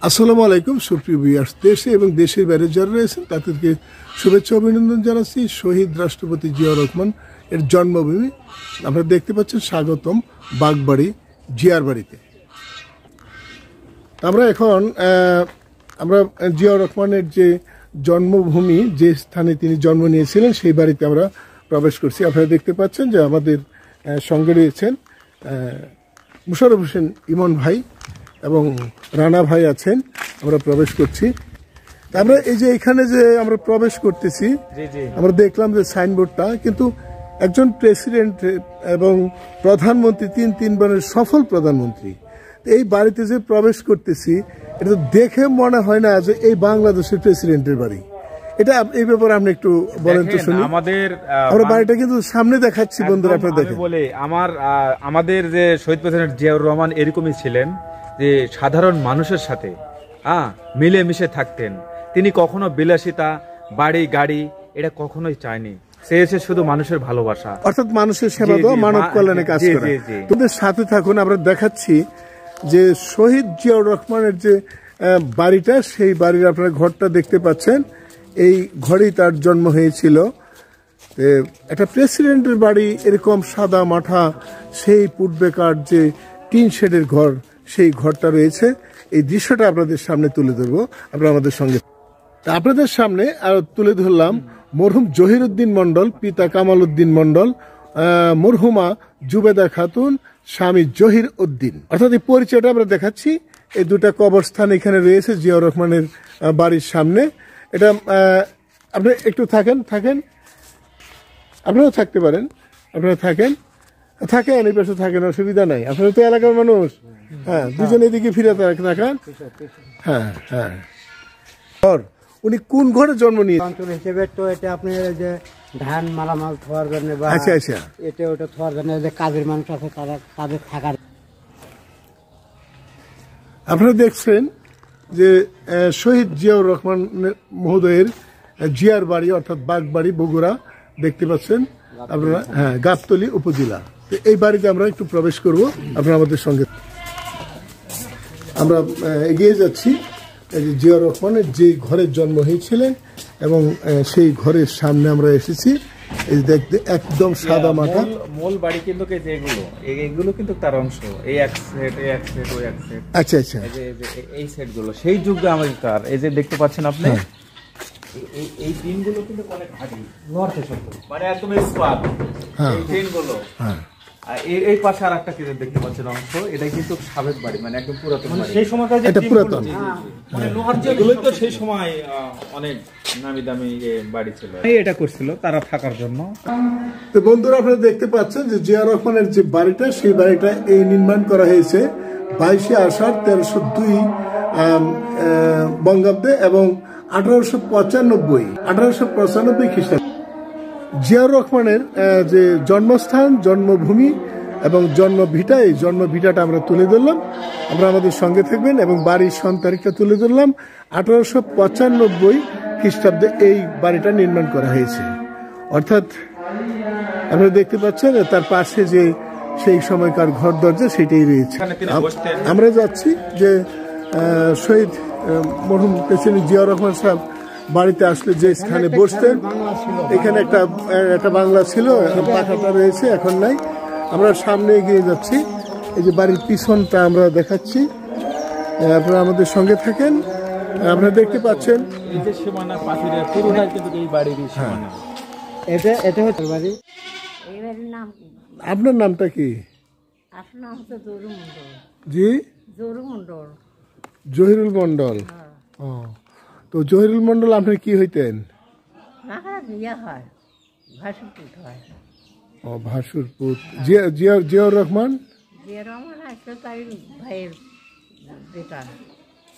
আসসালামু আলাইকুম সুপ্রিয় ভিউয়ার্স, দেশে এবং দেশের বাইরে যারা রয়েছেন তাদেরকে শুভেচ্ছা অভিনন্দন জানাচ্ছি। শহীদ রাষ্ট্রপতি জিয়াউর রহমান এর জন্মভূমি আপনারা দেখতে পাচ্ছেন স্বাগতম বাগবাড়ি জিয়ার বাড়িতে। আমরা এখন আমরা জিয়াউর রহমানের যে জন্মভূমি, যে স্থানে তিনি জন্ম নিয়েছিলেন সেই বাড়িতে আমরা প্রবেশ করছি। আপনারা দেখতে পাচ্ছেন যে আমাদের সঙ্গে রয়েছেন মুশাররফ হোসেন ইমন ভাই এবং রানা ভাই আছেন। আমরা প্রবেশ করছি। আমরা এই যে এখানে যে আমরা প্রবেশ করতেছি, আমরা দেখলাম যে সাইনবোর্ডটা, কিন্তু একজন প্রেসিডেন্ট এবং প্রধানমন্ত্রী তিনবারের সফল প্রধানমন্ত্রী এই বাড়িতে যে প্রবেশ করতেছি, এটা দেখে মনে হয় না যে এই বাংলাদেশের প্রেসিডেন্টের বাড়ি। এটা এই ব্যাপারে আপনি একটু বলেন তো শুনি। আমরা বাড়িটা কিন্তু সামনে দেখাচ্ছি বন্ধুরা, আপনারা দেখেন। বলে আমাদের যে শহীদ প্রেসিডেন্ট জিয়াউর রহমান এরকমই ছিলেন যে সাধারণ মানুষের সাথে মিলেমিশে থাকতেন। তিনি কখনো বিলাসিতা, বাড়ি গাড়ি এটা কখনোই চায়নি। চেয়েছে শুধু মানুষের ভালোবাসা, অর্থাৎ মানুষের সেবা দেওয়া, মানব কল্যাণে কাজ করা। তোমাদের সাথে থাকুন, আমরা দেখাচ্ছি যে শহীদ জিয়াউর রহমানের যে বাড়িটা, সেই বাড়ির আপনারা ঘরটা দেখতে পাচ্ছেন। এই ঘরেই তার জন্ম হয়েছিল। একটা প্রেসিডেন্টের বাড়ি এরকম সাদা মাঠা, সেই পূর্বেকার যে টিন শেডের ঘর, সেই ঘরটা রয়েছে। এই দৃশ্যটা আপনাদের সামনে তুলে ধরবো। আপনারা আমাদের সঙ্গে, আপনাদের সামনে আর তুলে ধরলাম মরহুম জহিরুদ্দিন মন্ডল, পিতা কামাল উদ্দিন মন্ডল, মরহুমা জুবেদা খাতুন, স্বামী জহির উদ্দিন। অর্থাৎ এই পরিচয়টা আমরা দেখাচ্ছি। এই দুটা কবরস্থান এখানে রয়েছে জিয়াউর রহমানের বাড়ির সামনে। এটা আপনি একটু থাকেন, আপনারাও থাকতে পারেন, আপনারা থাকেন এই পাশে থাকেন, অসুবিধা নাই। আপনারা তো এলাকার মানুষ। হ্যাঁ, দুজন এদিকে ফিরে থাকেন। হ্যাঁ হ্যাঁ। উনি কোন ঘরে জন্ম নিয়েছেন অঞ্চল হিসেবে? তো এটা আপনার যে ধান মালামাল থোয়ার জন্য, বা আচ্ছা আচ্ছা, এটা ওটা থোয়ার জন্য যে কাজের মানুষ আছে তাদের থাকার। আপনারা দেখছেন যে শহীদ জিয়াউর রহমান মহোদয়ের জিয়ার বাড়ি, অর্থাৎ বাগবাড়ি, বগুড়া দেখতে পাচ্ছেন আপনারা। হ্যাঁ, গাবতলী উপজেলা। তো এই বাড়িতে আমরা একটু প্রবেশ করব। আপনারা আমাদের সঙ্গে, আমরা এগিয়ে যাচ্ছি। জিয়াউর রহমানের যে ঘরের জন্ম হয়েছিলেন এবং সেই ঘরের সামনে আমরা এসেছি। এই দেখতে একদম সাদা মাথা মূল বাড়ি, কিন্তু এগুলো কিন্তু তার অংশ। এই এক সেট, এই এক সেট, ওই এক সেট। আচ্ছা আচ্ছা, এই সেট গুলো সেই যুগে আমাদের তার, এই যে দেখতে পাচ্ছেন আপনি, এই দিনগুলো কিন্তু অনেক আগে নর্থে সত্য, মানে একদম স্পার এই দিনগুলো। হ্যাঁ, এই পাশে আর একটা কিছু দেখতে পাচ্ছেন অংশ, এটা কিন্তু সাবেক বাড়ি, মানে একদম পুরাতন বাড়ি। সেই সময়কার যে পুরাতন, মানে লোহার যেগুলো তো সেই সময় অনেক নামি দামি বাড়ি ছিল, এটা করছিল তারা থাকার জন্য। তো বন্ধুরা, আপনারা দেখতে পাচ্ছেন যে জিয়াউর রহমানের যে বাড়িটা, সেই বাড়িটা এই নির্মাণ করা হয়েছে 22শে আষাঢ় 1302 বঙ্গাব্দে এবং 1895 খ্রিস্টাব্দে। জিয়াউর রহমানের যে জন্মস্থান, জন্মভূমি এবং জন্মভিটা, এই জন্মভিটাটা আমরা তুলে ধরলাম। আমরা আমাদের সঙ্গে থাকবেন এবং বাড়ির সন তারিখটা তুলে ধরলাম। 1895 খ্রিস্টাব্দে এই বাড়িটা নির্মাণ করা হয়েছে। অর্থাৎ আপনারা দেখতে পাচ্ছেন তার পাশে যে সেই সময়কার ঘর দরজা, সেটাই রয়েছে। আমরা যাচ্ছি যে শহীদ মরহুম প্রেসিডেন্ট জিয়াউর রহমান সাহেব বাড়িতে আসলে যে স্থানে বসতেন, এখানে একটা বাংলা ছিল, পাখাটা রয়েছে, এখন নাই। আমরা সামনে এগিয়ে যাচ্ছি। এই যে বাড়ির পিছনটা আমরা দেখাচ্ছি, আপনারা আমাদের সঙ্গে থাকেন। আপনারা দেখতে পাচ্ছেন এই যে সীমানা পাখিরা পুরোটাই কিন্তু এই বাড়ির সীমানা। এটা হচ্ছে বাড়ি। এই বাড়ির নাম কি? আপনার নামটা কি? আপনার নাম হচ্ছে জরু মন্ডল। জি, জরু মন্ডল, জহিরুল মন্ডল। ও, তো জহিরুল মন্ডল আপনি কি হইতেন? না বিয়া হয়, ভাসুরপুর হয়। ও, ভাসুরপুর। জিয়াউর রহমান, জিয়া রহমান আছে তাই ভাইয়ের বেটা।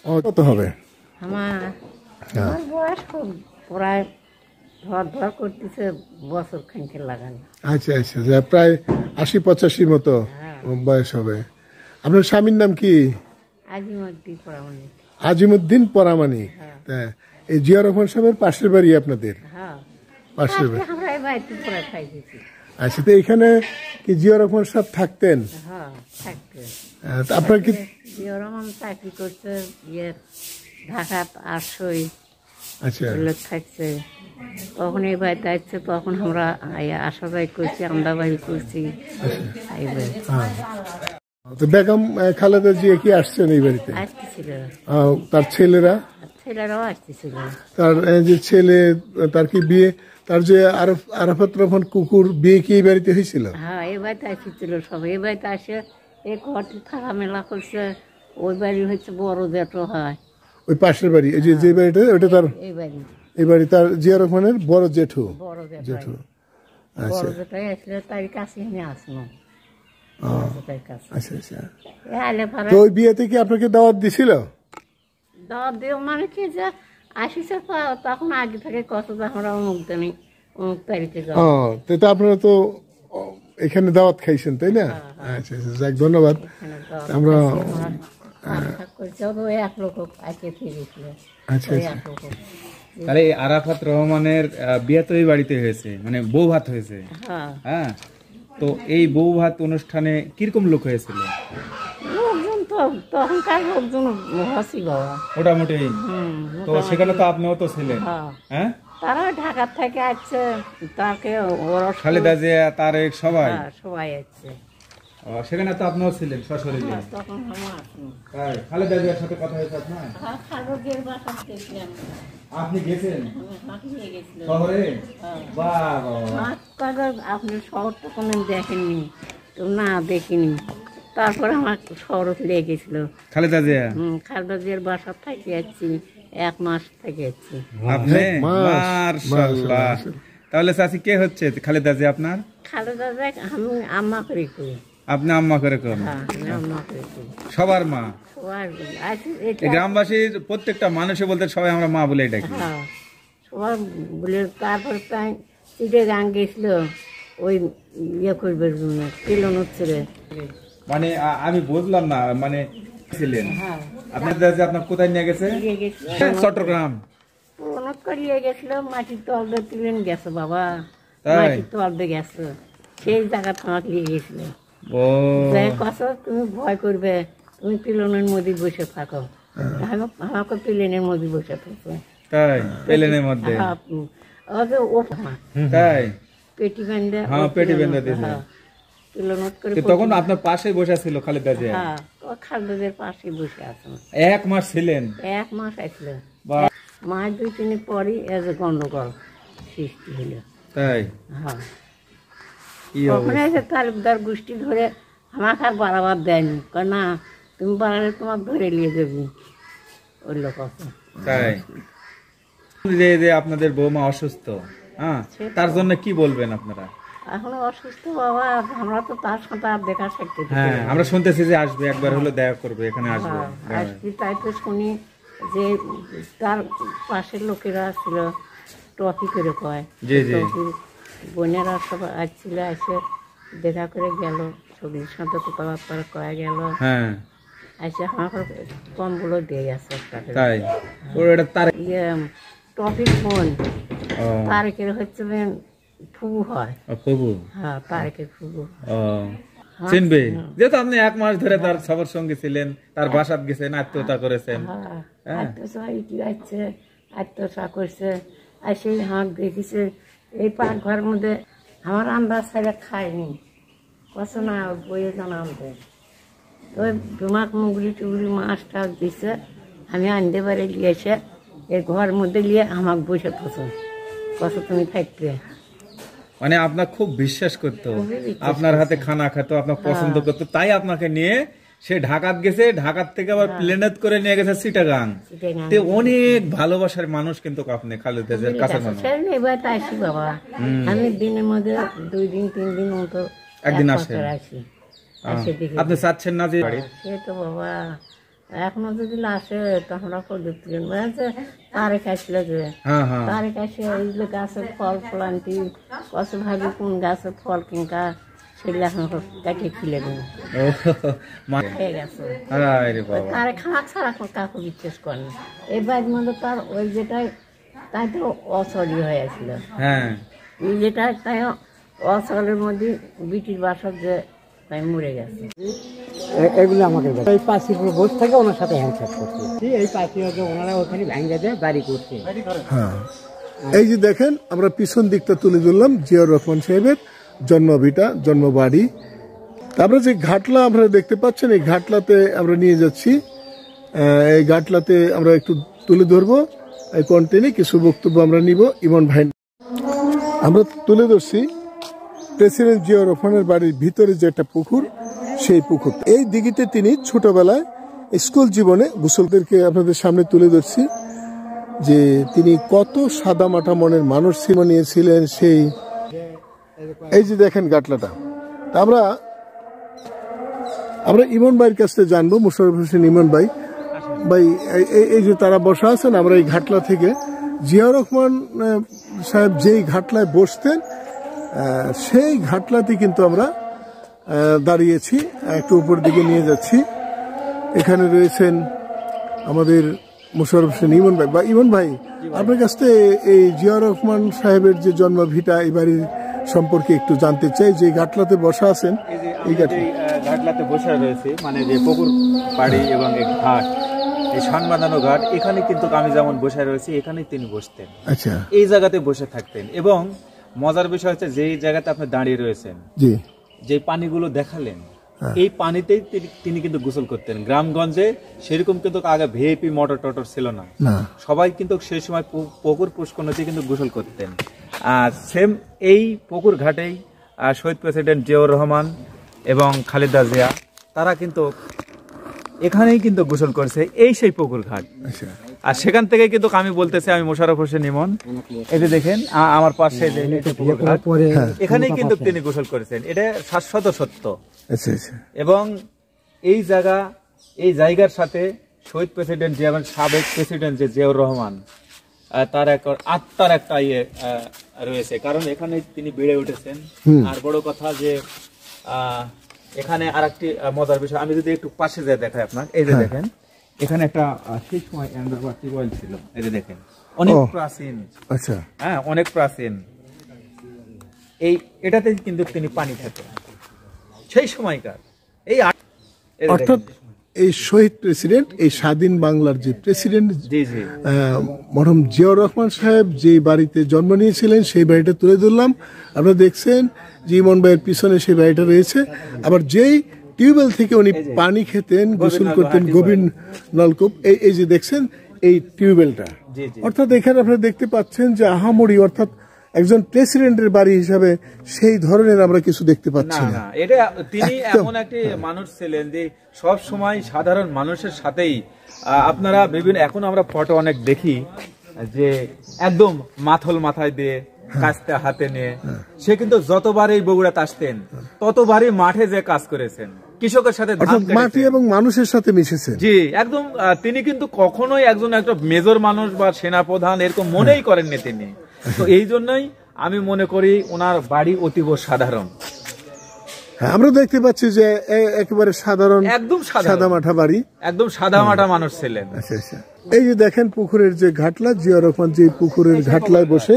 ও, কত হবে? আমার বয়স খুব প্রায় ধর করতেছে, বছর খানিকে লাগানো। আচ্ছা আচ্ছা, প্রায় 80-85 মতো বয়স হবে। আপনার স্বামীর নাম কি? আজিমুদ্দিন পরামানিক। আজিমুদ্দিন পরামানিক। এই জিয়াউর রহমান সাহেবের পাশের বাড়ি আপনাদের? হ্যাঁ, পাশের বাড়ি। আমরা এই বাড়িতে পড়া খাইতেছি। আচ্ছা, তো এখানে কি জিয়া রহমান সাহেব থাকতেন? হ্যাঁ থাকতে তা আপনার কি জিয়া রহমান চাকরি করছে ইয়ে ঢাকাত আটশোই আচ্ছা লোক থাকছে, তখন এই বাড়িতে আসছে, তখন আমরা আসা যাই করছি, আমরা বাড়ি করছি। হ্যাঁ। তো বেগম খালেদা জিয়া কি আসছেন এই বাড়িতে? আসতেছিল, তার ছেলেরা? ছেলেরাও আসতেছিল। তার যে ছেলে, তার কি বিয়ে, তার যে আরাফাত রহমান কুকুর বিয়ে কি এই বাড়িতে হয়েছিল? হ্যাঁ এই বাড়িতে আসছিল সব, এই বাড়িতে আসে এই ঘরটি থাকা মেলা করছে। ওই বাড়ি হচ্ছে বড় জেঠো হয়, ওই পাশের বাড়ি, এই যে বাড়িটা ওটা তার এই বাড়ি তার জিয়া রহমানের বড় জেঠু। বড় জেঠু, বড় আচ্ছা জেঠাই আসলে তার কাছে নিয়ে আসলো। আচ্ছা আচ্ছা। তো ওই বিয়েতে কি আপনাকে দাওয়াত দিছিল? দাওয়াত দিও মানে কি যে আসিছে তখন আগে থেকে কত আমরা অমুক দিনই অমুক তারিখে যাবো। তো আপনারা তো এখানে দাওয়াত খাইছেন তাই না? আচ্ছা আচ্ছা, যাক ধন্যবাদ। আমরা এক লোক আজকে ফিরেছিল। আচ্ছা আচ্ছা। তাহলে আরাফাত রহমানের বিয়ে তো এই বাড়িতে হয়েছে, মানে বউ ভাত হয়েছে। হ্যাঁ, তো এই বউ ভাত অনুষ্ঠানে কিরকম লোক হয়েছিল? লোকজন তো তখনকার লোকজন হসি বাবা মোটামুটি। তো সেখানে তো আপনিও তো ছিলেন। হ্যাঁ, তারা ঢাকার থেকে আসছে, তাকে ওরা খালেদা জিয়া, তারেক সবাই সবাই আসছে। সেখানে তো আপনিও ছিলেন সশরীরে। তখন আমার আসুন খালেদা জিয়ার সাথে কথা হয়েছে আপনার? খালেদার বাসা দেখলাম। আপনি গেছেন নিয়ে গেছিল শহরে? আপনি শহরটা কোনো দেখেননি তো? না দেখিনি। তারপরে আমার শহর লেগেছিল খালেদা জিয়া। খালেদা জিয়ার বাসা থেকে যাচ্ছি, 1 মাস থেকে যাচ্ছি। আপনি? মাশাআল্লাহ। তাহলে চাচি কে হচ্ছে খালেদা জিয়া আপনার? খালেদা জিয়া আমি আম্মা করে করি। আপনি আম্মা করে কোন? আম্মা করে করি, সবার মা। সবার গ্রামবাসীর প্রত্যেকটা মানুষে বলতে সবাই আমরা মা বলে ডাকি। সবার বলে। তারপরে তাই চিঠে গান গেছিল ওই ইয়ে করবে কিলো হচ্ছে। মানে আমি বুঝলাম না, মানে ছিলেন আপনার কোথায় নিয়ে গেছে? চট্টগ্রাম। প্রণত করিয়ে গেছিল, মাটির তল দিয়ে তুলেন গেছে বাবা, মাটির তল দিয়ে গেছে, সেই জায়গা তোমাকে নিয়ে গেছিল। কথা তুমি ভয় করবে, তুমি পিলনের মধ্যে বসে থাকো। আমাকে পিলেনের মধ্যে বসে থাকো। তাই? প্লেনের মধ্যে? তাই? পেটি বেঁধে, পেটি বেঁধে দিয়েছে। তখন আপনার পাশে বসে ছিল খালেদা জিয়া? খালেদা জিয়ার পাশে বসে আছে। 1 মাস ছিলেন? 1 মাস আসলে মাস 2-3 পরই গন্ডগোল সৃষ্টি হলো। তাই? হ্যাঁ, ওখানে এসে তালুকদার গোষ্ঠী ধরে আমাকে আর বাড়াবার দেয়নি, না তুমি বাড়ালে তোমার ধরে নিয়ে যাবি ওই লোক। তাই? যে আপনাদের বৌমা অসুস্থ, হ্যাঁ, তার জন্য কি বলবেন আপনারা? এখনো অসুস্থ বাবা, আমরা তো তার সাথে আর দেখা শিখতে। হ্যাঁ, আমরা শুনতেছি যে আসবে, একবার হলো দেখা করবে, এখানে আসবে। আসছি তাই তো শুনি যে তার পাশের লোকেরা ছিল ট্রফি করে কয়, বোনেরা সব আসছিল, এসে দেখা করে গেল, ছবির সাথে কথাবার্তা কয়ে গেল। হ্যাঁ, এসে আমার কমগুলো দিয়ে গেছে। তাই? ইয়ে ট্রফির বোন তারেকের হচ্ছে ফুবু হয়। ফুবু? হ্যাঁ, তারেকের ফুবু। চিনবে, যেহেতু আপনি 1 মাস ধরে তার সবার সঙ্গে ছিলেন, তার বাসাত গেছেন, আত্মীয়তা করেছেন। আত্মীয়তা করছে, আর সেই হাঁক দেখেছে এই পাকঘরের মধ্যে। আমার আন্দাজ ছাড়া খায়নি, কত না বইয়ে জানাতে ওই ডুমাক মুগলি টুগলি মাছ টাছ দিছে। আমি আনতে পারে গিয়েছে এই ঘরের মধ্যে নিয়ে আমাকে বসে পছন্দ কত তুমি থাকতে। মানে আপনার খুব বিশ্বাস করতো, আপনার হাতে খানা খেতো, আপনার পছন্দ করতো, তাই আপনাকে নিয়ে সে ঢাকাত গেছে, ঢাকার থেকে আবার প্লেনেট করে নিয়ে গেছে চিটাগাং। অনেক ভালোবাসার মানুষ কিন্তু আপনি খালেদা জিয়ার কাছে মানুষ। আসি বাবা, আমি দিনের মধ্যে 2 দিন 3 দিন মতো একদিন আসি। আপনি চাচ্ছেন না যে? সে তো বাবা এখনো যদি আসে তখন তারে খাইছিল যে, তারে খাইছে এইগুলো গাছের ফল ফলান্তি কত ভাবি কোন গাছের ফল কিনকা সেগুলো এখন কাটিয়ে খিলে দেবো খেয়ে গেছে। তারে খাওয়া ছাড়া কাউকে বিশ্বাস করেন। এই বাড়ির মধ্যে তার ওই যেটাই তাই তো অসরি হয়ে আছিল, যেটা তাই অচলের মধ্যে বিটির বাসার যে তাই মরে গেছে। এগুলো আমাকে এই পাঁচির উপর বসে থাকে, ওনার সাথে হ্যান্ডশেক করছে। এই পাঁচি হচ্ছে ওনারা ওখানে ভেঙে দিয়ে বাড়ি করছে। হ্যাঁ, এই যে দেখেন আমরা পিছন দিকটা তুলে ধরলাম জিয়াউর রহমান সাহেবের জন্মভিটা, জন্মবাড়ি। তারপরে যে ঘাটলা আপনারা দেখতে পাচ্ছেন, এই ঘাটলাতে আমরা নিয়ে যাচ্ছি। এই ঘাটলাতে আমরা একটু তুলে ধরবো, এই কন্টেন্টে কিছু বক্তব্য আমরা নিব। ইমন ভাই, আমরা তুলে ধরছি প্রেসিডেন্ট জিয়াউর রহমানের বাড়ির ভিতরে যে একটা পুকুর, সেই পুকুর। এই দিঘিতে তিনি ছোটবেলায় স্কুল জীবনে গোসলদেরকে আপনাদের সামনে তুলে ধরছি যে তিনি কত সাদামাটা মনের মানুষ নিয়েছিলেন। সেই এই যে দেখেন ঘাটলাটা। তা আমরা ইমন ভাইয়ের কাছ থেকে জানবো, মোশাররফ হোসেন ইমন ভাই। এই যে তারা বসা আছেন, আমরা এই ঘাটলা থেকে জিয়াউর রহমান সাহেব যেই ঘাটলায় বসতেন সেই ঘাটলাতে কিন্তু আমরা দাঁড়িয়েছি। একটু উপর দিকে নিয়ে যাচ্ছি। এখানে রয়েছেন আমাদের মোশাররফ হোসেন ইমন ভাই। বা ইমন ভাই, আপনার কাছ থেকে এই জিয়াউর রহমান সাহেবের যে জন্মভিটা, এই বাড়ির সম্পর্কে একটু জানতে চাই। যে ঘাটলাতে বসা আছেন, এই ঘাটলাতে বসে রয়েছে, মানে যে পুকুর পাড়ি এবং এই ঘাট, এই সান বাঁধানো ঘাট, এখানে কিন্তু আমি যেমন বসে রয়েছি এখানেই তিনি বসতেন। আচ্ছা, এই জায়গাতে বসে থাকতেন। এবং মজার বিষয় হচ্ছে যে জায়গাতে আপনি দাঁড়িয়ে রয়েছেন, জি, যে পানিগুলো দেখালেন, এই পানিতেই তিনি কিন্তু গোসল করতেন। গ্রামগঞ্জে সেরকম কিন্তু আগে ভিআইপি মোটর টটর ছিল না, সবাই কিন্তু সেই সময় পুকুর পুষ্করণীতে কিন্তু গোসল করতেন। আর সেম এই পুকুর ঘাটেই শহীদ প্রেসিডেন্ট জিয়াউর রহমান এবং খালেদা জিয়া তারা কিন্তু এখানেই কিন্তু গোসল করেছে, এই সেই পুকুর ঘাট। আর সেখান থেকে কিন্তু আমি বলতেছি, আমি মোশাররফ হোসেন ইমন, এই যে দেখেন আমার পাশে এখানেই কিন্তু তিনি গোসল করেছেন। এটা শাশ্বত সত্য। এবং এই জায়গার সাথে শহীদ প্রেসিডেন্ট জিয়াউর, সাবেক প্রেসিডেন্ট যে জিয়াউর রহমান, তার আত্মার একটা ইয়ে রয়েছে, কারণ এখানে তিনি বেড়ে উঠেছেন। আর বড় কথা যে এখানে আরেকটি মজার বিষয়, আমি যদি একটু পাশে যাই দেখাই আপনার, এই যে দেখেন এখানে একটা সেই সময় টিউবওয়েল ছিল, এই যে দেখেন অনেক প্রাচীন। আচ্ছা, হ্যাঁ, অনেক প্রাচীন। এটাতে কিন্তু তিনি পানি খেতেন সেই সময়কার। অর্থাৎ এই শহীদ প্রেসিডেন্ট, এই স্বাধীন বাংলার যে প্রেসিডেন্ট মরহুম জিয়াউর রহমান সাহেব যে বাড়িতে জন্ম নিয়েছিলেন, সেই বাড়িটা তুলে ধরলাম। আপনারা দেখছেন যে ইমন ভাইয়ের পিছনে সেই বাড়িটা রয়েছে। আবার যেই টিউবওয়েল থেকে উনি পানি খেতেন, গোসল করতেন, গভীর নলকূপ, এই যে দেখছেন এই টিউবওয়েলটা। অর্থাৎ এখানে আপনারা দেখতে পাচ্ছেন যে আহামরি, অর্থাৎ একজন প্রেসিডেন্টের বাড়ি হিসাবে সেই ধরনের আমরা কিছু দেখতে পাচ্ছি না। এটা তিনি এমন একটি মানুষ ছিলেন যে সব সময় সাধারণ মানুষের সাথেই আপনারা বিভিন্ন, এখন আমরা ফটো অনেক দেখি যে একদম মাথল মাথায় দিয়ে, কাস্তে হাতে নিয়ে, সে কিন্তু যতবারই বগুড়াতে আসতেন ততবারই মাঠে যে কাজ করেছেন, কৃষকের সাথে মাটি এবং মানুষের সাথে মিশেছে। জি, একদম। তিনি কিন্তু কখনোই একটা মেজর মানুষ বা সেনাপ্রধান এরকম মনেই করেননি তিনি। তো এই জন্যই আমি মনে করি ওনার বাড়ি অতীব সাধারণ। হ্যাঁ, আমরা দেখতে পাচ্ছি যে একেবারে সাধারণ, একদম সাদামাটা বাড়ি, একদম সাদামাটা মানুষ ছিলেন। আচ্ছা আচ্ছা, এই যে দেখেন পুকুরের যে ঘাটলা, জিয়াউর রহমান যে পুকুরের ঘাটলায় বসে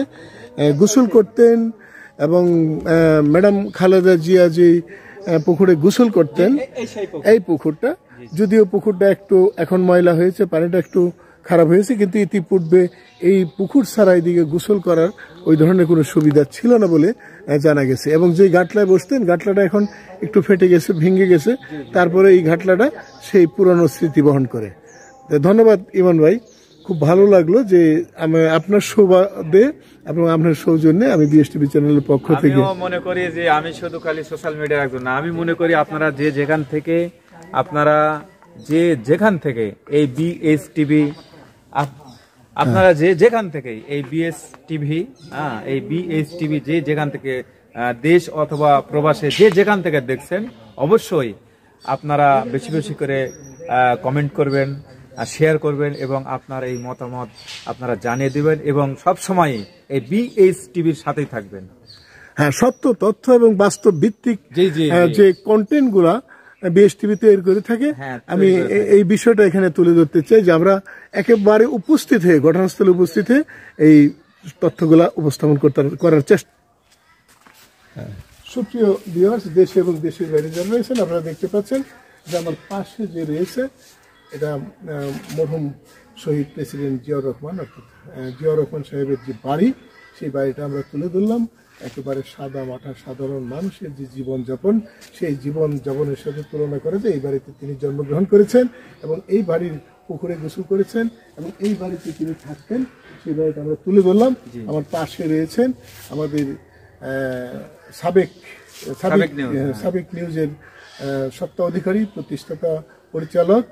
গোসল করতেন, এবং ম্যাডাম খালেদা জিয়া যে পুকুরে গোসল করতেন, এই পুকুরটা, যদিও পুকুরটা একটু এখন ময়লা হয়েছে, পানিটা একটু খারাপ হয়েছে, কিন্তু ইতিপূর্বে এই পুকুর ছাড়া এদিকে গোসল করার ওই ধরনের কোনো সুবিধা ছিল না বলে জানা গেছে। এবং যে ঘাটলায় বসতেন, ঘাটলাটা এখন একটু ফেটে গেছে, ভেঙে গেছে, তারপরে এই ঘাটলাটা সেই পুরানো স্মৃতি বহন করে। ধন্যবাদ ইমন ভাই, খুব ভালো লাগলো যে আপনার সুবাদে এবং আপনার সৌজন্যে আমি বিএসটিভি চ্যানেলের পক্ষ থেকে মনে করি যে আমি শুধু খালি সোশ্যাল মিডিয়ার একজন না, আমি মনে করি আপনারা যেখান থেকে এই বিএসটিভি, আপনারা যেখান থেকে এই বিএসটিভি যেখান থেকে দেশ অথবা প্রবাসে যেখান থেকে দেখছেন, অবশ্যই আপনারা বেশি বেশি করে কমেন্ট করবেন, শেয়ার করবেন, এবং আপনার এই মতামত আপনারা জানিয়ে দিবেন, এবং সবসময় এই বিএসটিভির সাথেই থাকবেন। হ্যাঁ, সত্য তথ্য এবং বাস্তব ভিত্তিক যে কন্টেন্ট গুলা বিএসটিভি তৈরি করে থাকে, আমি এই বিষয়টা এখানে তুলে ধরতে চাই যে আমরা একেবারে উপস্থিত হয়ে, ঘটনাস্থলে উপস্থিত হয়ে এই তথ্যগুলা উপস্থাপন করার চেষ্টা। সুপ্রিয় ভিউয়ার্স, দেশে এবং দেশের বাইরে যারা রয়েছেন, আপনারা দেখতে পাচ্ছেন যে আমার পাশে যে রয়েছে এটা মরহুম শহীদ প্রেসিডেন্ট জিয়াউর রহমান, অর্থাৎ জিয়াউর রহমান সাহেবের যে বাড়ি, সেই বাড়িটা আমরা তুলে ধরলাম। একেবারে সাদা মাঠা সাধারণ মানুষের যে জীবনযাপন, সেই জীবনযাপনের সাথে তুলনা করে যে এই বাড়িতে তিনি জন্মগ্রহণ করেছেন এবং এই বাড়ির পুকুরে গোসল করেছেন এবং এই বাড়িতে তিনি থাকতেন, সেই বাড়িটা আমরা তুলে ধরলাম। আমার পাশে রয়েছেন আমাদের সাবেক নিউজের সত্তা অধিকারী, প্রতিষ্ঠাতা পরিচালক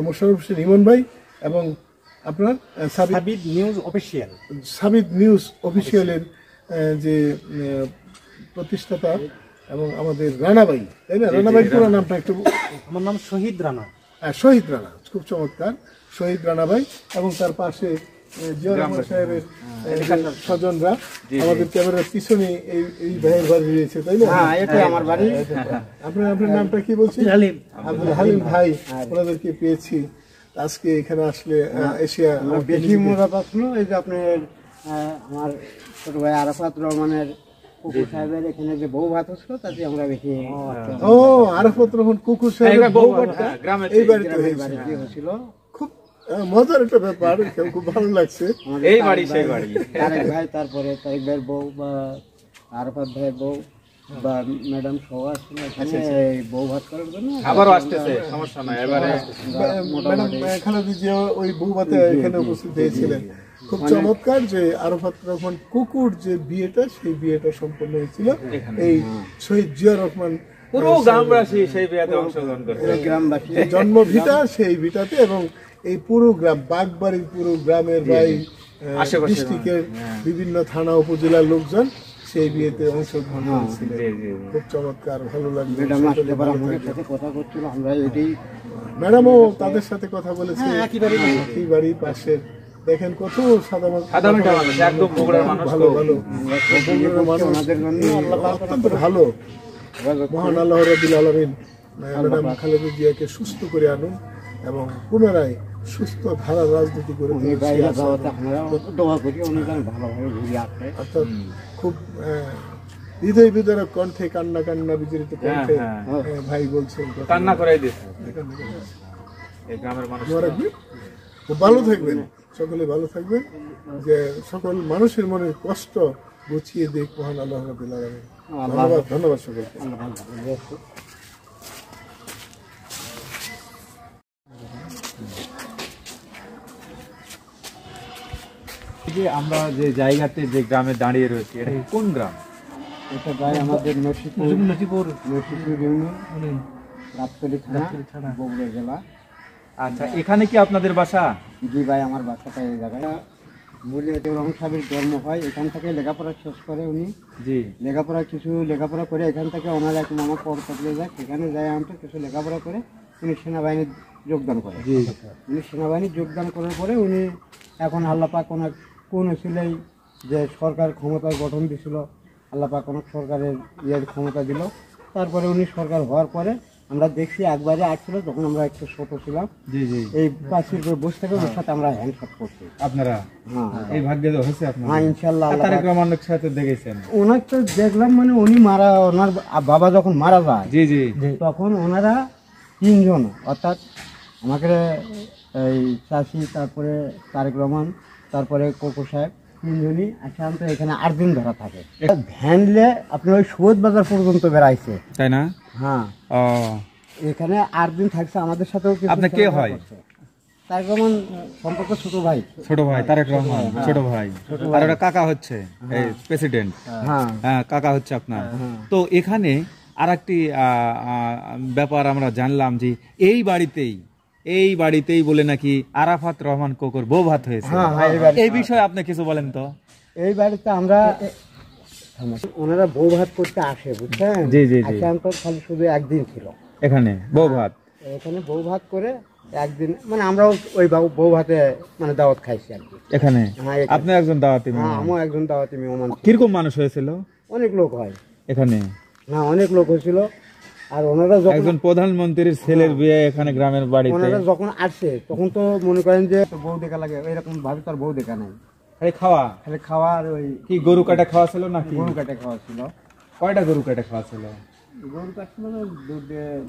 মোশাররফ হোসেন ইমন ভাই এবং আপনার সাবিদ নিউজ অফিসিয়ালের যে প্রতিষ্ঠাতা এবং আমাদের রানা ভাই, তাই না? রানা ভাই পুরো নামটা একটু। আমার নাম শহীদ রানা। শহীদ রানা, খুব চমৎকার, শহীদ রানা ভাই। এবং তার পাশে জিয়াউর রহমান সাহেবের স্বজনরা, আমাদের ক্যামেরার পিছনে এই ভাইয়ের বাড়ি রয়েছে, তাই না? এটাই আমার বাড়ি। আপনার নামটা কি বলছেন? আব্দুল হালিম ভাই। ওনাদেরকে পেয়েছি আজকে এখানে আসলে এশিয়া বেশি মজা পাচ্ছিল এই যে আপনার আমার ছোট ভাই আরাফাত রহমানের কুকুর সাহেবের এখানে যে বউ ভাত হচ্ছিল, তাতে আমরা বেশি আরাফাত রহমান কুকুর সাহেবের বউ ভাতটা এই বাড়িতে হয়েছিল। খুব মজার একটা ব্যাপার, খুব ভালো লাগছে। এই বাড়ি সেই বাড়ি। তারেক ভাই, তারপরে তারেক ভাইয়ের বউ বা আরাফাত ভাইয়ের বউ বা ম্যাডাম সহ আসছিল বউ ভাত করার জন্য। আবারও আসতেছে, সমস্যা নাই। এবারে ম্যাডাম খালেদা জিয়া ওই বউ ভাতে এখানে উপস্থিত হয়েছিলেন। খুব চমৎকার যে আরাফাত রহমান কুকুর যে বিয়েটা, সেই বিয়েটা সম্পন্ন হয়েছিল এই শহীদ জিয়াউর রহমান পুরো গ্রামবাসী সেই বিয়েতে অংশগ্রহণ করে, গ্রামবাসী জন্মভিটা সেই ভিটাতে, এবং এই পুরো গ্রাম বাগবাড়ির পুরো গ্রামের ভাই ডিস্ট্রিক্টের বিভিন্ন থানা উপজেলার লোকজন সেই বিয়েতে অংশগ্রহণ করেছিল। খুব চমৎকার, ভালো লাগলো। কথা করছিল, আমরা এটাই ম্যাডামও তাদের সাথে কথা বলেছে। একই বাড়ি পাশের, দেখেন কত সাধারণ মানুষ, একদম বগুড়ার মানুষ, ভালো ভালো অত্যন্ত ভালো। মহান আল্লাহ রাব্বুল আলামিন ম্যাডাম খালেদা জিয়াকে সুস্থ করে আনুন এবং পুনরায় সুস্থ ধারা রাজনীতি করে, অর্থাৎ খুব হৃদয় বিদারক কণ্ঠে, কান্না কান্না বিজড়িত কণ্ঠে ভাই বলছেন, কান্না করাই দিচ্ছে এই গ্রামের মানুষ। খুব ভালো থাকবেন, সকলে ভালো থাকবেন, যে সকল মানুষের মনের কষ্ট গুছিয়ে দেখ মহান আল্লাহ রাব্বুল আলামিন। ধন্যবাদ সকলকে। আমরা যে জায়গাতে, যে গ্রামে দাঁড়িয়ে রয়েছি, এটা কোন গ্রাম? এটা ভাই আমাদের নরসিংপুর ইউনিয়ন, রাততলী থানা, বগুড়া জেলা। আচ্ছা, এখানে কি আপনাদের বাসা? জি ভাই, আমার বাসাটা এই জায়গায়। রহমান সাহেবের জন্ম হয়, এখান থেকে লেখাপড়া শেষ করে উনি। জি, লেখাপড়া করে এখান থেকে ওনার এক মামা পড়তে যায়, সেখানে যায় আনতে কিছু লেখাপড়া করে উনি সেনাবাহিনীর যোগদান করে। উনি সেনাবাহিনীর যোগদান করার পরে উনি এখন আল্লাহ পাক ওনার কোন ছিলেই যে সরকার ক্ষমতার গঠন দিছিল, আল্লাহ পাক অনেক সরকারের ক্ষমতা দিল। তারপরে উনি সরকার হওয়ার পরে আমরা দেখছি একবারে আসছিল, তখন আমরা একটু ছোট ছিলাম। জি জি, এই পাশের বসে থেকে ওর সাথে আমরা হ্যান্ডশেক করছি। আপনারা এই ভাগ্য হয়েছে আপনার? হ্যাঁ, ইনশাআল্লাহ। তারেক রহমানের সাথে দেখেছেন? ওনার তো দেখলাম, মানে উনি ওনার বাবা যখন মারা যায়, জি জি, তখন ওনারা তিনজন, অর্থাৎ আমাকে এই চাষি, তারপরে তারেক রহমান, তারপরে কোকো সাহেব, তিনজনই সাধারণত এখানে 8 দিন ধরা থাকে। ভ্যানলে আপনার ওই সৈয়দ বাজার পর্যন্ত বেড়াইছে, তাই না? হ্যাঁ, এখানে 8 দিন থাকছে আমাদের সাথেও। আপনার কে হয়? তারেক রহমান সম্পর্কে ছোট ভাই, তারেক রহমান ছোট ভাই, আর ওটা কাকা হচ্ছে এই প্রেসিডেন্ট। হ্যাঁ, কাকা হচ্ছে আপনার। তো এখানে আরেকটি ব্যাপার আমরা জানলাম যে এই বাড়িতেই বলে নাকি আরাফাত রহমান কোকর বউ ভাত হয়েছে। এই বিষয়ে আপনি কিছু বলেন তো। এই বাড়িতে আমরা ওনারা বউ ভাত করতে আসে, বুঝছেন? জি জি, খালি শুধু একদিন ছিল এখানে বউ ভাত, এখানে বউ ভাত করে একদিন, মানে আমরাও ওই বউ ভাতে মানে দাওয়াত খাইছি আর কি এখানে। আপনি একজন দাওয়াতি? আমিও একজন দাওয়াতি মেহমান। কিরকম মানুষ হয়েছিল? অনেক লোক হয় এখানে, হ্যাঁ অনেক লোক হয়েছিল। আর ওনারা একজন প্রধানমন্ত্রীর ছেলের বিয়ে এখানে গ্রামের বাড়িতে, ওনারা যখন আসছে তখন তো মনে করেন যে বউ দেখা লাগে, এরকম ভাবে তার বউ দেখা নাই, খালি খাওয়া আর ওই কি গরু কাটা খাওয়া ছিল নাকি? গরু কাটা খাওয়া ছিল। কয়টা গরু কেটে খাওয়া ছিল? গরু কাটছিল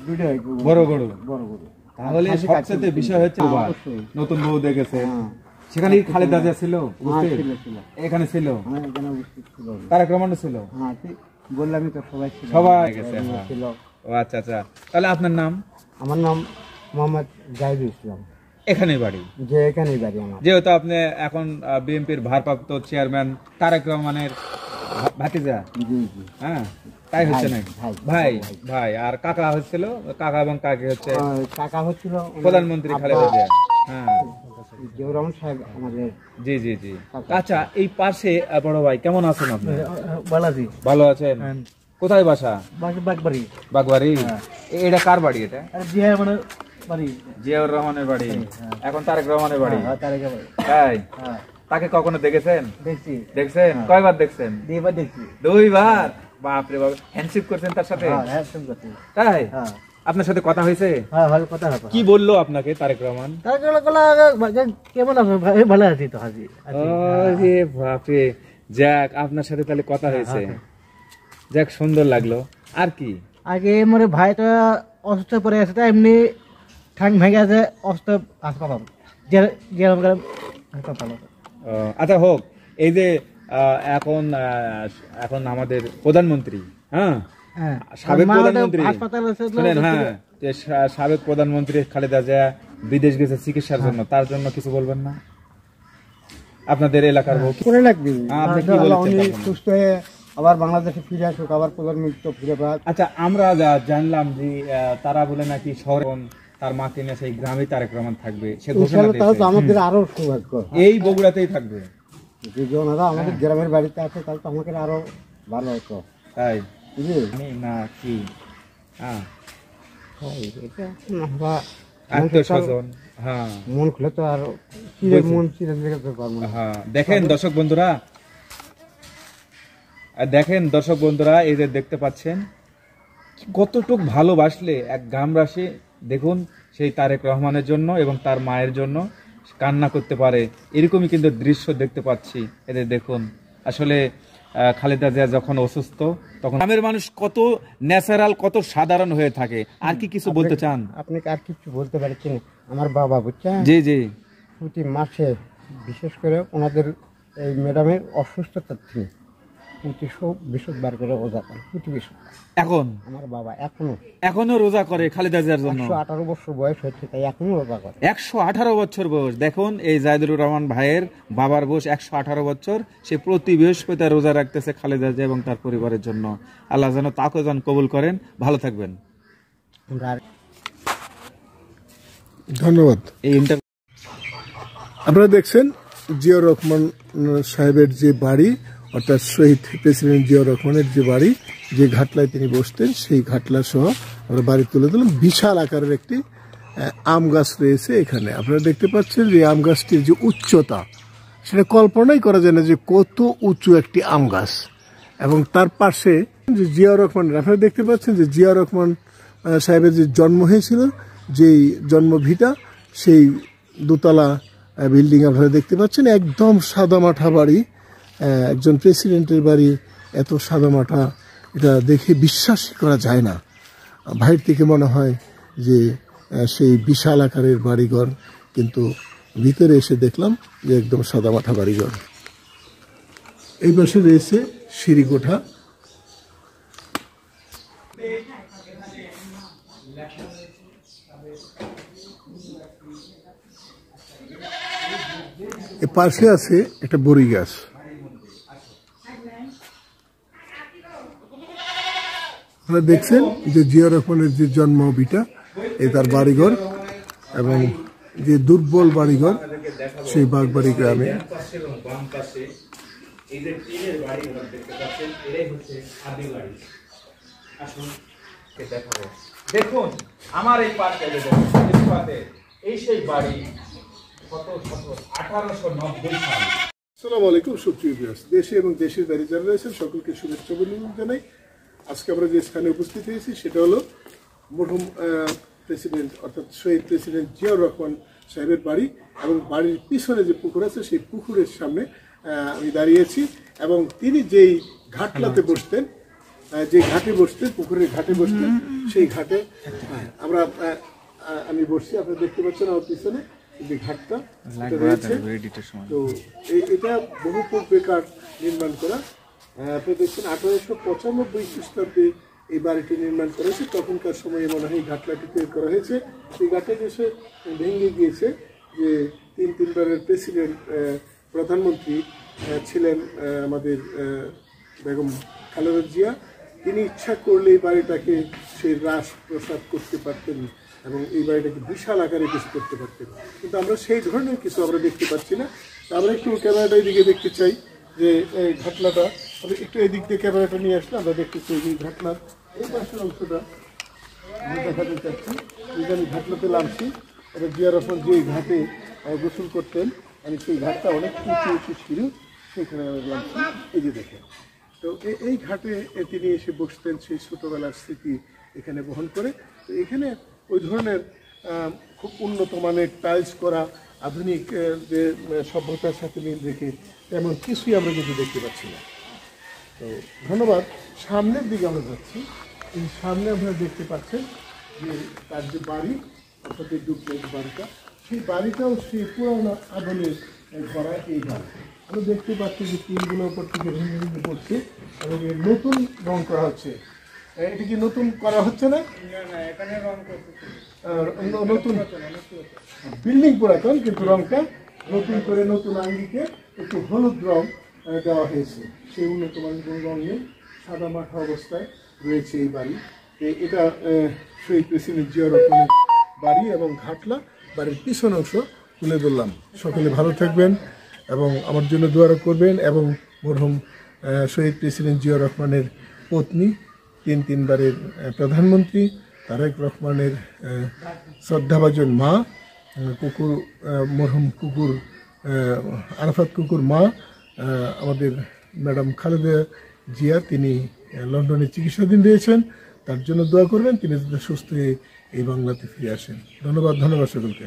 দুইটাই বড় গরু। বড় গরু। তাহলে সবচেয়ে বিষয় হচ্ছে নতুন বউ দেখেছে, সেখানে কি খালেদা জিয়া ছিল? এখানে ছিল, তারেক রহমান ছিল, বললামই তো সবাই ছিল, সবাই গেছে ছিল। ও আচ্ছা আচ্ছা, তাহলে আপনার নাম? আমার নাম মোহাম্মদ জাহিদুল ইসলাম। এখানে বাড়ি? যে এখানেই বাড়ি আমার। যেহেতু আপনি এখন বিএনপির ভারপ্রাপ্ত চেয়ারম্যান তারেক রহমানের ভাতিজা? হ্যাঁ, তাই হচ্ছে নাকি? ভাই ভাই। আর কাকা হচ্ছিল, কাকা এবং কাকি হচ্ছে, কাকা হচ্ছিল প্রধানমন্ত্রী খালেদা জিয়া। হ্যাঁ, জিয়াউর রহমান সাহেব আমাদের। জি জি জি। আচ্ছা, এই পাশে বড় ভাই কেমন আছেন আপনি? ভালো আছেন। কোথায় বাসা? বাগবাড়ি। বাগবাড়ি। এটা কার বাড়ি? এটা জিয়াউর রহমানের বাড়ি। এখন তারেক রহমানের বাড়ি। তাই? তাকে কখনো দেখেছেন? দেখছেন? কয়বার দেখছেন? দুইবার। বাপরে বাপ, হ্যান্ডশেক করছেন তার সাথে? তাই? আপনার সাথে কথা হয়েছে? কি বললো আপনাকে তারেক রহমান? কেমন ভালো আছি তো হাজি। আরে বাপরে, যাক আপনার সাথে তাহলে কথা হয়েছে, যাক সুন্দর লাগলো। আর কি? আগে মানে ভাইটা অসুস্থ পড়ে আছে, তাই এমনি ঠাং ভেঙে আছে, অসুস্থ হাসপাতাল। আচ্ছা হোক, এই যে এখন এখন আমাদের প্রধানমন্ত্রী, হ্যাঁ সাবেক প্রধানমন্ত্রী, শুনেন, হ্যাঁ সাবেক প্রধানমন্ত্রী খালেদা জিয়া বিদেশ গেছে চিকিৎসার জন্য, তার জন্য কিছু বলবেন না? আপনাদের এলাকার করে লাগবে, আপনি কি বলছেন? সুস্থ হয়ে আবার বাংলাদেশে ফিরে আসুক, আবার প্রধানমন্ত্রী ফিরে পাক। আচ্ছা, আমরা জানলাম যে তারা বলে নাকি শহরে তার মাকে নিয়ে সেই গ্রামে তারেক রহমান থাকবে, সে ঘোষণা দিয়েছে। আমাদের আরো সৌভাগ্য, এই বগুড়াতেই থাকবে। যদি ওনারা আমাদের গ্রামের বাড়িতে আছে তাহলে তো আমাদের আরো ভালো হতো। তাই না কি? হ্যাঁ, আত্মীয়-স্বজন, হ্যাঁ, মন খুলে তো আর মন চিরে যেতে পারবো না। হ্যাঁ, দেখেন দর্শক বন্ধুরা, এই যে দেখতে পাচ্ছেন কতটুক ভালোবাসলে এক গ্রামবাসী, দেখুন সেই তারেক রহমানের জন্য এবং তার মায়ের জন্য কান্না করতে পারে, এরকমই কিন্তু দৃশ্য দেখতে পাচ্ছি। এদের দেখুন, আসলে খালেদা জিয়া যখন অসুস্থ তখন গ্রামের মানুষ কত ন্যাচারাল, কত সাধারণ হয়ে থাকে। আর কি কিছু বলতে চান? আপনি আর কিছু বলতে পারছেন? আমার বাবা বুঝছেন, জি জি, প্রতি মাসে বিশেষ করে ওনাদের এই ম্যাডামের অসুস্থতার থেকে বৃহস্পতিবার করে রোজা করে, প্রতি বৃহস্পতিবার। এখন আমার বাবা এখনো রোজা করে খালেদা জিয়ার জন্য। 118 বছর বয়স হচ্ছে, তাই এখনো রোজা করে। 118 বছর বয়স। দেখুন এই জাহিদুর রহমান ভাইয়ের বাবার বয়স 118 বছর, সে প্রতি বৃহস্পতিবার রোজা রাখতেছে খালেদা জিয়া এবং তার পরিবারের জন্য। আল্লাহ যেন তাকে যেন কবুল করেন। ভালো থাকবেন, ধন্যবাদ। এই আপনারা দেখছেন জিয়াউর রহমান সাহেবের যে বাড়ি, অর্থাৎ শহীদ প্রেসিডেন্ট জিয়াউর রহমানের যে বাড়ি, যে ঘাটলায় তিনি বসতেন, সেই ঘাটলা সহ আমরা বাড়ি তুলে দিলাম। বিশাল আকারের একটি আম গাছ রয়েছে এখানে। আপনারা দেখতে পাচ্ছেন যে আম গাছটির যে উচ্চতা, সেটা কল্পনাই করা যায় না যে কত উঁচু একটি আম গাছ। এবং তার পাশে যে জিয়াউর রহমান, আপনারা দেখতে পাচ্ছেন যে জিয়াউর রহমান সাহেবের যে জন্ম হয়েছিল, যেই জন্মভিটা, সেই দোতলা বিল্ডিং আপনারা দেখতে পাচ্ছেন। একদম সাদামাঠা বাড়ি, একজন প্রেসিডেন্টের বাড়ি এত সাদামাঠা, এটা দেখে বিশ্বাসই করা যায় না। বাইরে থেকে মনে হয় যে সেই বিশাল আকারের বাড়িঘর, কিন্তু ভিতরে এসে দেখলাম যে একদম সাদামাঠা বাড়িঘর। এই পাশে রয়েছে সিঁড়িকোঠা। এর পাশে আছে একটা বড়ি গাছ। আপনারা দেখছেন যে জিয়াউর রহমানের যে জন্মভিটা, এই তার বাড়িঘর, এবং যে দুর্বল বাড়িঘর সেই বাগবাড়ি গ্রামে। দেখুন আমার এই পাশে এই সেই বাড়ি, কত 1890 সাল। আসসালামু আলাইকুম সুপ্রিয় ভিউয়ার্স, দেশে এবং দেশের বাইরে যারা রয়েছেন সকলকে শুভেচ্ছা অভিনন্দন জানাই। আজকে আমরা যে স্থানে উপস্থিত হয়েছি সেটা হলো মরহুম প্রেসিডেন্ট, অর্থাৎ শহীদ প্রেসিডেন্ট জিয়াউর রহমান সাহেবের বাড়ি, এবং বাড়ির পিছনে যে পুকুর আছে সেই পুকুরের সামনে আমি দাঁড়িয়েছি। এবং তিনি যেই ঘাটলাতে বসতেন, যে ঘাটে বসতে, পুকুরের ঘাটে বসতে, সেই ঘাটে আমরা আমি বসছি। আপনারা দেখতে পাচ্ছেন আমার পিছনে যে ঘাটটা রয়েছে। তো এটা বহু পূর্বেকার নির্মাণ করা। আপনি দেখছেন 1895 খ্রিস্টাব্দে এই বাড়িটি নির্মাণ করা হয়েছে। তখনকার সময়ে মনে হয় ঘাটলাটি তৈরি করা হয়েছে। এই ঘাটলাটি এসে ভেঙে গিয়েছে। যে তিনবারের প্রেসিডেন্ট প্রধানমন্ত্রী ছিলেন আমাদের বেগম খালেদা জিয়া, তিনি ইচ্ছা করলে এই বাড়িটাকে সেই রাস প্রসাদ করতে পারতেন এবং এই বাড়িটাকে বিশাল আকারে কিছু করতে পারতেন, কিন্তু আমরা সেই ধরনের কিছু আমরা দেখতে পাচ্ছি না। আমরা একটু ক্যামেরাটা এদিকে দেখতে চাই যে এই ঘাটলাটা, আমি একটু এদিক দিয়ে ক্যামেরাটা নিয়ে আসলে আমরা দেখতে চাই যে ঘাটলার এই পাশের অংশটা আমরা দেখাতে চাচ্ছি। আমি ঘাটলাতে নামছি, এটা জিয়া রহমান যে ঘাটে গোসল করতেন, আমি সেই ঘাটটা অনেক উঁচু ছিল, সেখানে আমি নামছি। এই যে দেখেন, তো এই ঘাটে তিনি এসে বসতেন, সেই ছোটোবেলার স্মৃতি এখানে বহন করে। তো এখানে ওই ধরনের খুব উন্নত মানের টাইলস করা আধুনিক যে সভ্যতার সাথে মিল রেখে তেমন কিছুই আমরা কিন্তু দেখতে পাচ্ছি না। তো ধন্যবাদ। সামনের দিকে আমরা যাচ্ছি। এই সামনে আপনারা দেখতে পাচ্ছেন যে তার যে বাড়ি, অর্থাৎ এই ডুপ্লেক্স বাড়িটা, সেই বাড়িটাও সেই পুরোনো আদলের করা এই বাড়ি। আমরা দেখতে পাচ্ছি যে টিনগুলো উপর থেকে ভেঙে ভেঙে পড়ছে এবং এর নতুন রং করা হচ্ছে। এটা কি নতুন করা হচ্ছে না? নতুন বিল্ডিং পুরাতন, কিন্তু রংটা নতুন করে নতুন আঙ্গিকে একটু হলুদ রং দেওয়া হয়েছে। সেই উন্নত মানের কোনো রং নেই, সাদা মাঠা অবস্থায় রয়েছে এই বাড়ি। এটা শহীদ প্রেসিডেন্ট জিয়া রহমানের বাড়ি এবং ঘাটলা বাড়ির পিছন অংশ তুলে ধরলাম। সকলে ভালো থাকবেন এবং আমার জন্য দোয়া করবেন। এবং মরহুম শহীদ প্রেসিডেন্ট জিয়া রহমানের পত্নী, তিনবারের প্রধানমন্ত্রী তারেক রহমানের শ্রদ্ধাভাজন মা, কুকুর মরহুম কুকুর আরাফাত কুকুর মা, আমাদের ম্যাডাম খালেদা জিয়া, তিনি লন্ডনে চিকিৎসাধীন রয়েছেন। তার জন্য দোয়া করবেন, তিনি যাতে সুস্থ হয়ে এই বাংলাতে ফিরে আসেন। ধন্যবাদ সকলকে।